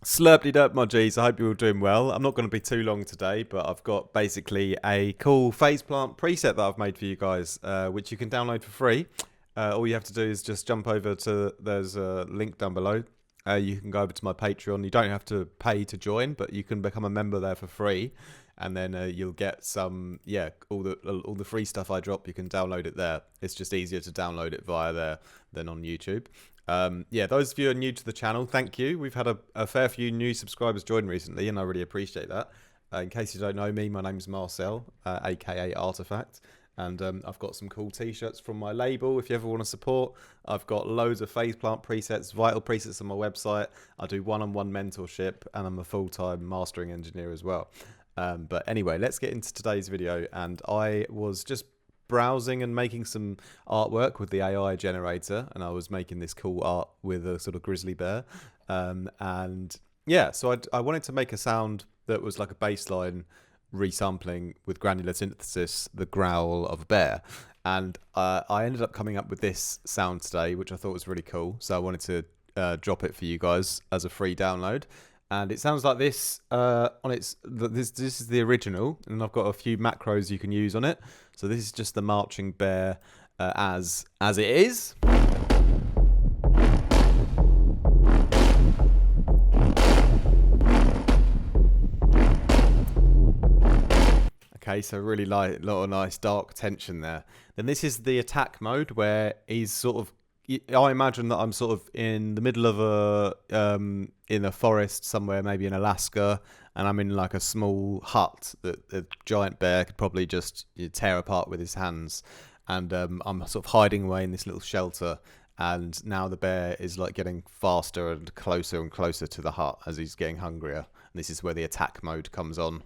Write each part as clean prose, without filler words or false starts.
Slurply derp, my G's. I hope you're all doing well. I'm not going to be too long today, but I've got basically a cool phase plant preset that I've made for you guys, which you can download for free. All you have to do is just jump over to, there's a link down below. You can go over to my Patreon. You don't have to pay to join, but you can become a member there for free. And then you'll get some, all the free stuff I drop. You can download it there. It's just easier to download it via there than on YouTube. Those of you who are new to the channel, thank you. We've had a fair few new subscribers join recently, and I really appreciate that. In case you don't know me, my name's Marcel, aka Artifact, and I've got some cool t-shirts from my label if you ever want to support. I've got loads of phase plant presets, vital presets on my website. I do one-on-one mentorship, and I'm a full-time mastering engineer as well. But anyway, let's get into today's video. And I was just browsing and making some artwork with the AI generator, and I was making this cool art with a sort of grizzly bear. So I wanted to make a sound that was like a baseline resampling with granular synthesis, the growl of a bear. And I ended up coming up with this sound today, which I thought was really cool. So I wanted to drop it for you guys as a free download. And it sounds like this this is the original, and I've got a few macros you can use on it. So this is just the marching bear as it is. Okay, so really like a lot of nice dark tension there. Then this is the attack mode where he's sort of, I imagine that I'm sort of in the middle of in a forest somewhere, maybe in Alaska, and I'm in like a small hut that a giant bear could probably just tear apart with his hands. And I'm sort of hiding away in this little shelter. And now the bear is like getting faster and closer to the hut as he's getting hungrier. And this is where the attack mode comes on.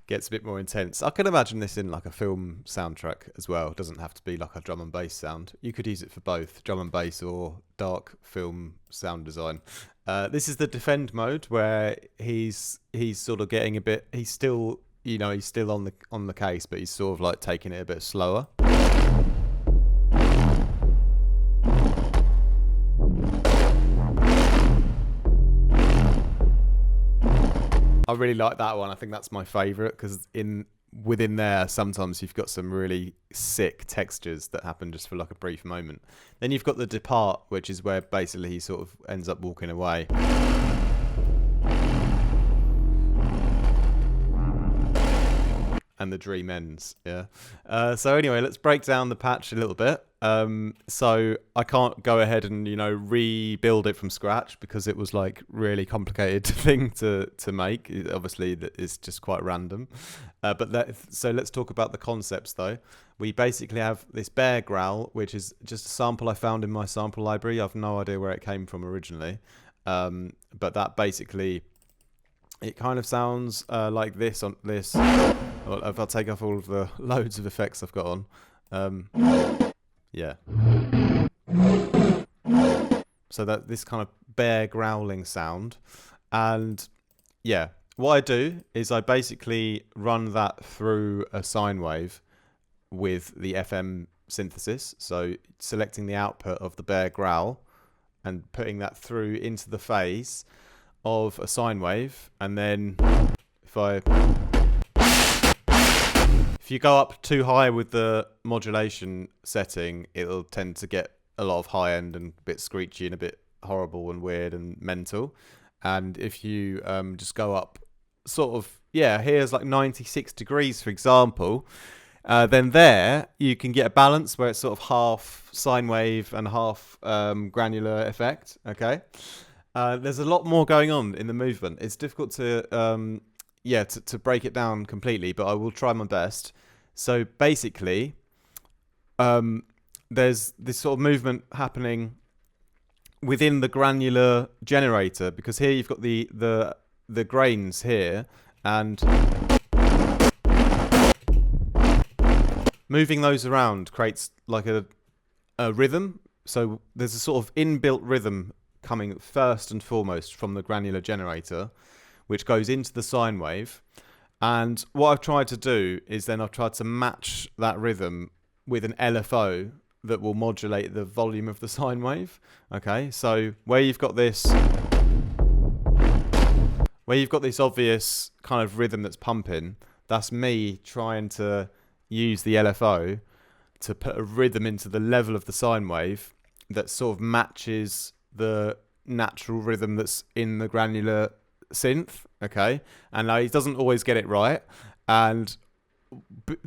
Gets a bit more intense. I can imagine this in like a film soundtrack as well. It doesn't have to be like a drum and bass sound. You could use it for both drum and bass or dark film sound design. This is the defend mode where he's sort of getting a bit. He's still on the case, but he's sort of like taking it a bit slower. I really like that one. I think that's my favourite because within there, sometimes you've got some really sick textures that happen just for like a brief moment. Then you've got the depart, which is where basically he sort of ends up walking away. And the dream ends, yeah. So anyway, let's break down the patch a little bit. So I can't go ahead and rebuild it from scratch because it was like really complicated thing to make. Obviously, it's just quite random. So let's talk about the concepts though. We basically have this bear growl, which is just a sample I found in my sample library. I've no idea where it came from originally, but that basically. It kind of sounds like this on this. Well, if I take off all of the loads of effects I've got on, yeah. So that this kind of bear growling sound, and yeah, what I do is I basically run that through a sine wave with the FM synthesis. So selecting the output of the bear growl and putting that through into the phase of a sine wave, and then if you go up too high with the modulation setting, it'll tend to get a lot of high end and a bit screechy and a bit horrible and weird and mental. And if you just go up sort of, here's like 96 degrees for example, then there you can get a balance where it's sort of half sine wave and half granular effect. Okay. There's a lot more going on in the movement. It's difficult to break it down completely, but I will try my best. So basically, there's this sort of movement happening within the granular generator, because here you've got the grains here, and moving those around creates like a rhythm. So there's a sort of inbuilt rhythm coming first and foremost from the granular generator, which goes into the sine wave. And what I've tried to do is then I've tried to match that rhythm with an LFO that will modulate the volume of the sine wave. Okay, so where you've got this obvious kind of rhythm that's pumping, that's me trying to use the LFO to put a rhythm into the level of the sine wave that sort of matches the natural rhythm that's in the granular synth. Okay, and he doesn't always get it right, and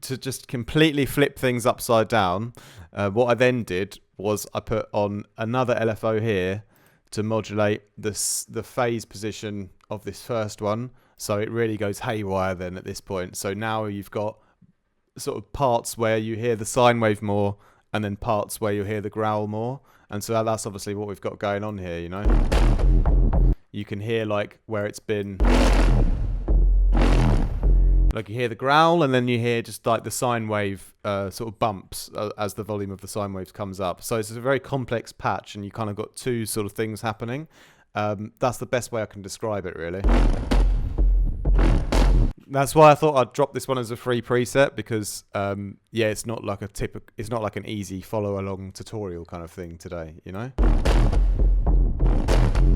to just completely flip things upside down, what I then did was I put on another LFO here to modulate the phase position of this first one, so it really goes haywire then at this point. So now you've got sort of parts where you hear the sine wave more, and then parts where you hear the growl more, and so that's obviously what we've got going on here. You know, you can hear like where it's been, like you hear the growl, and then you hear just like the sine wave sort of bumps as the volume of the sine waves comes up. So it's a very complex patch, and you kind of got two sort of things happening. That's the best way I can describe it, really. That's why I thought I'd drop this one as a free preset, because it's not like it's not like an easy follow along tutorial kind of thing today, you know.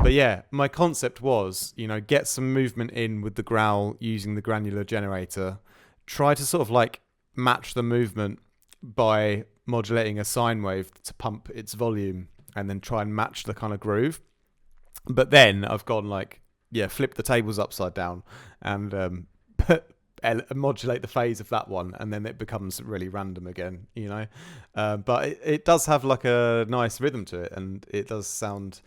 But yeah, my concept was, you know, get some movement in with the growl using the granular generator. Try to sort of like match the movement by modulating a sine wave to pump its volume, and then try and match the kind of groove. But then I've gone like, flip the tables upside down and modulate the phase of that one, and then it becomes really random again, you know. But it does have like a nice rhythm to it, and it does sound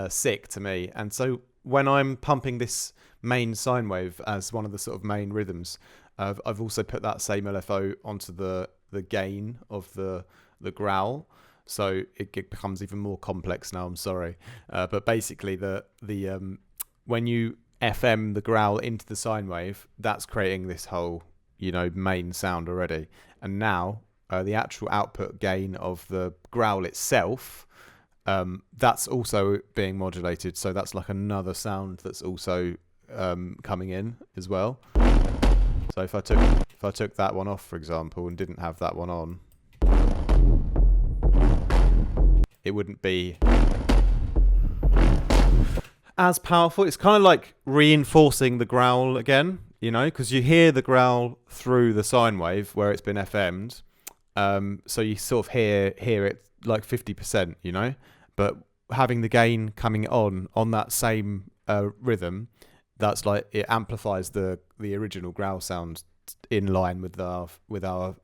sick to me. And so when I'm pumping this main sine wave as one of the sort of main rhythms, I've also put that same LFO onto the gain of the growl, so it becomes even more complex now. I'm sorry, but basically the when you FM the growl into the sine wave, that's creating this whole, you know, main sound already. And now the actual output gain of the growl itself, that's also being modulated. So that's like another sound that's also coming in as well. So if I took that one off, for example, and didn't have that one on, it wouldn't be as powerful. It's kind of like reinforcing the growl again, you know, because you hear the growl through the sine wave where it's been FM'd. So you sort of hear it like 50%, you know, but having the gain coming on that same rhythm, that's like it amplifies the original growl sound in line with our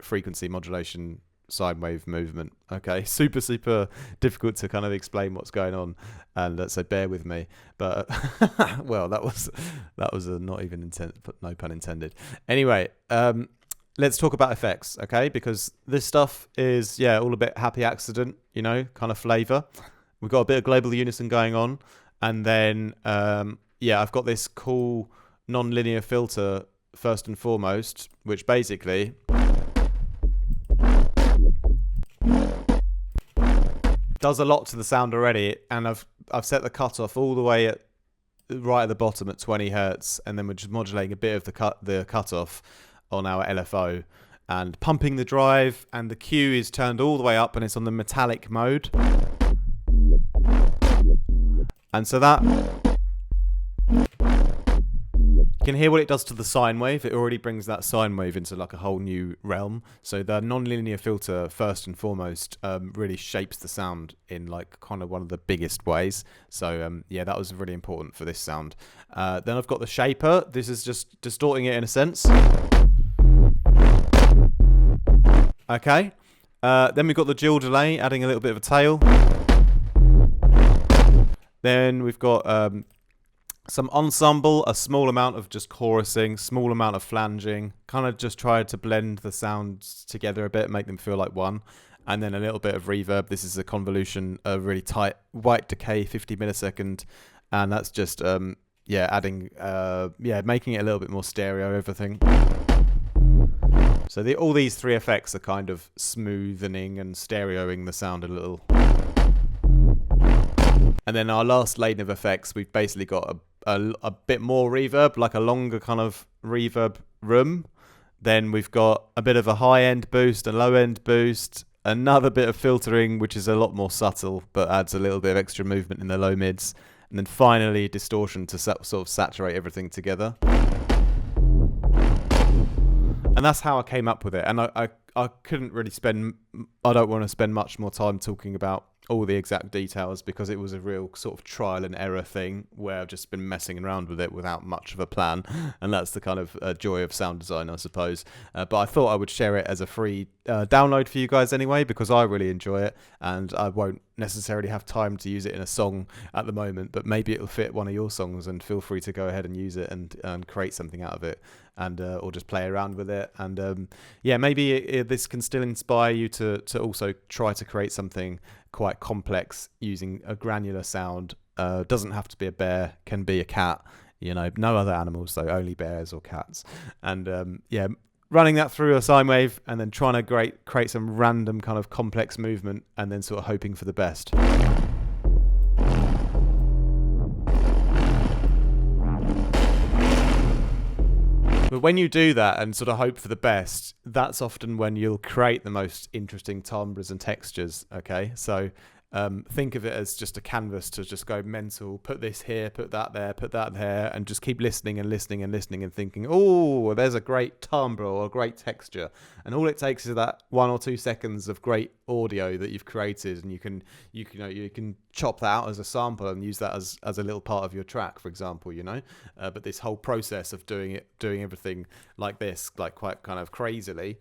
frequency modulation sine wave movement. Okay, super difficult to kind of explain what's going on, and so bear with me. But well, that was a not even intended, no pun intended. Anyway, let's talk about effects, okay? Because this stuff is all a bit happy accident, you know, kind of flavor. We've got a bit of global unison going on, and then I've got this cool non-linear filter first and foremost, which basically does a lot to the sound already, and I've set the cutoff all the way right at the bottom at 20 hertz, and then we're just modulating a bit of the cutoff on our LFO and pumping the drive, and the Q is turned all the way up and it's on the metallic mode, and so that you can hear what it does to the sine wave. It already brings that sine wave into like a whole new realm. So the non-linear filter, first and foremost, really shapes the sound in like kind of one of the biggest ways. So that was really important for this sound. Then I've got the shaper. This is just distorting it in a sense. Okay. Then we've got the dual delay, adding a little bit of a tail. Then we've got some ensemble, a small amount of just chorusing, small amount of flanging, kind of just try to blend the sounds together a bit, make them feel like one. And then a little bit of reverb. This is a convolution, a really tight white decay, 50 millisecond. And that's just, adding, making it a little bit more stereo, everything. So all these three effects are kind of smoothening and stereoing the sound a little. And then our last lane of effects, we've basically got a bit more reverb, like a longer kind of reverb room. Then we've got a bit of a high-end boost, a low-end boost, another bit of filtering, which is a lot more subtle, but adds a little bit of extra movement in the low mids. And then finally, distortion to sort of saturate everything together. And that's how I came up with it. And I couldn't really I don't want to spend much more time talking about all the exact details, because it was a real sort of trial and error thing where I've just been messing around with it without much of a plan. And that's the kind of joy of sound design, I suppose. But I thought I would share it as a free download for you guys anyway, because I really enjoy it, and I won't necessarily have time to use it in a song at the moment, but maybe it'll fit one of your songs, and feel free to go ahead and use it and create something out of it, and or just play around with it. And yeah, maybe this can still inspire you to also try to create something quite complex using a granular sound. Doesn't have to be a bear, can be a cat, you know, no other animals though, only bears or cats. And yeah, running that through a sine wave and then trying to create some random kind of complex movement, and then sort of hoping for the best. But when you do that and sort of hope for the best, that's often when you'll create the most interesting timbres and textures, okay? So think of it as just a canvas to just go mental, put this here, put that there, and just keep listening and listening and listening and thinking, oh, there's a great timbre or a great texture. And all it takes is that 1 or 2 seconds of great audio that you've created, and you can chop that out as a sample and use that as a little part of your track, for example, you know. But this whole process of doing everything like this, like quite kind of crazily,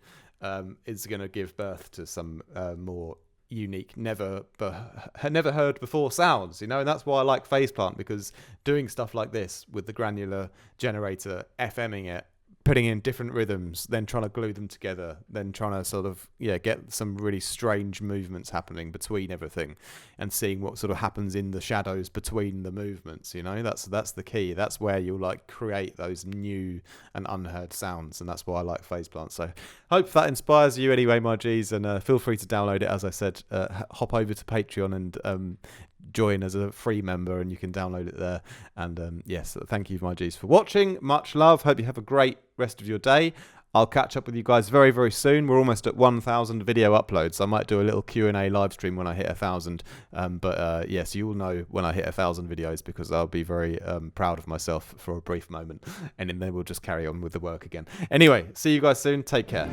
is going to give birth to some more unique, never heard before sounds, you know. And that's why I like Faceplant, because doing stuff like this with the granular generator, FMing it, putting in different rhythms, then trying to glue them together, then trying to sort of get some really strange movements happening between everything, and seeing what sort of happens in the shadows between the movements, you know. That's the key. That's where you'll like create those new and unheard sounds, and that's why I like Faceplant. So hope that inspires you anyway, my G's, and feel free to download it. As I said, hop over to Patreon and join as a free member, and you can download it there. And yes, thank you, my G's, for watching. Much love. Hope you have a great rest of your day. I'll catch up with you guys very, very soon. We're almost at 1,000 video uploads. I might do a little Q&A live stream when I hit 1,000. But yes, you will know when I hit 1,000 videos, because I'll be very proud of myself for a brief moment, and then we'll just carry on with the work again. Anyway, see you guys soon. Take care.